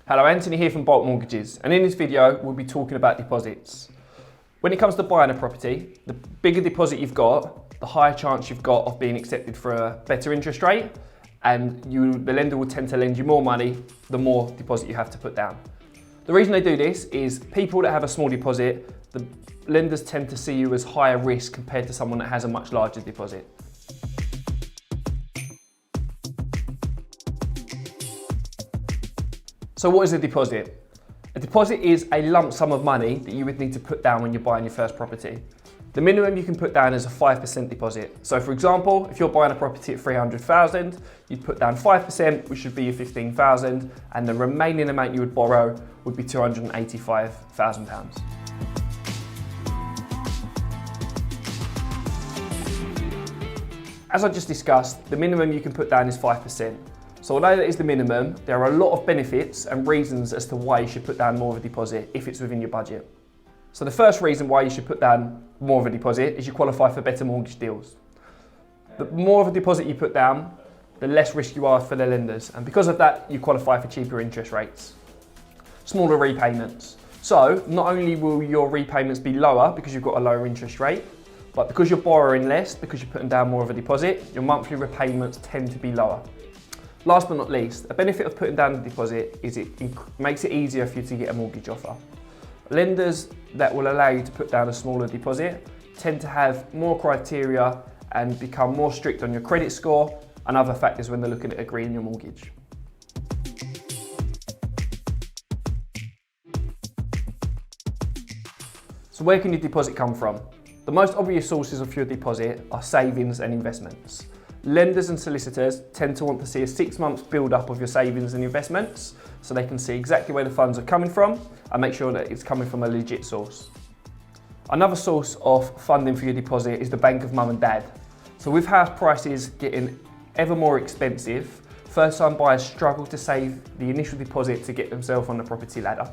Hello, Anthony here from Bulk Mortgages, and in this video we'll be talking about deposits. When it comes to buying a property, the bigger deposit you've got, the higher chance you've got of being accepted for a better interest rate, and the lender will tend to lend you more money the more deposit you have to put down. The reason they do this is people that have a small deposit, the lenders tend to see you as higher risk compared to someone that has a much larger deposit. So what is a deposit? A deposit is a lump sum of money that you would need to put down when you're buying your first property. The minimum you can put down is a 5% deposit. So for example, if you're buying a property at 300,000, you'd put down 5%, which would be your 15,000, and the remaining amount you would borrow would be £285,000. As I just discussed, the minimum you can put down is 5%. So although that is the minimum, there are a lot of benefits and reasons as to why you should put down more of a deposit if it's within your budget. So the first reason why you should put down more of a deposit is you qualify for better mortgage deals. The more of a deposit you put down, the less risk you are for the lenders, and because of that, you qualify for cheaper interest rates. Smaller repayments. So not only will your repayments be lower because you've got a lower interest rate, but because you're borrowing less, because you're putting down more of a deposit, your monthly repayments tend to be lower. Last but not least, a benefit of putting down a deposit is it makes it easier for you to get a mortgage offer. Lenders that will allow you to put down a smaller deposit tend to have more criteria and become more strict on your credit score and other factors when they're looking at agreeing your mortgage. So where can your deposit come from? The most obvious sources of your deposit are savings and investments. Lenders and solicitors tend to want to see a 6 months build up of your savings and investments so they can see exactly where the funds are coming from and make sure that it's coming from a legit source. Another source of funding for your deposit is the bank of mum and dad. So with house prices getting ever more expensive, first time buyers struggle to save the initial deposit to get themselves on the property ladder.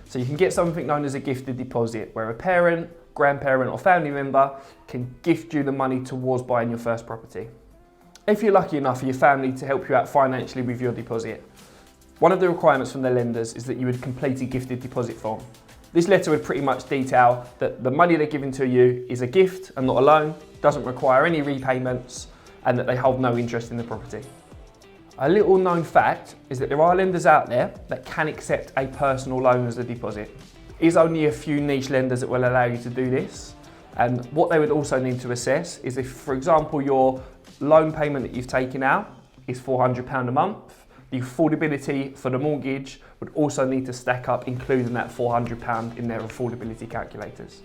So you can get something known as a gifted deposit where a parent, grandparent or family member can gift you the money towards buying your first property. If you're lucky enough for your family to help you out financially with your deposit, one of the requirements from the lenders is that you would complete a gifted deposit form. This letter would pretty much detail that the money they're giving to you is a gift and not a loan, doesn't require any repayments, and that they hold no interest in the property. A little known fact is that there are lenders out there that can accept a personal loan as a deposit. There is only a few niche lenders that will allow you to do this. And what they would also need to assess is if, for example, your loan payment that you've taken out is £400 a month, the affordability for the mortgage would also need to stack up, including that £400 in their affordability calculators.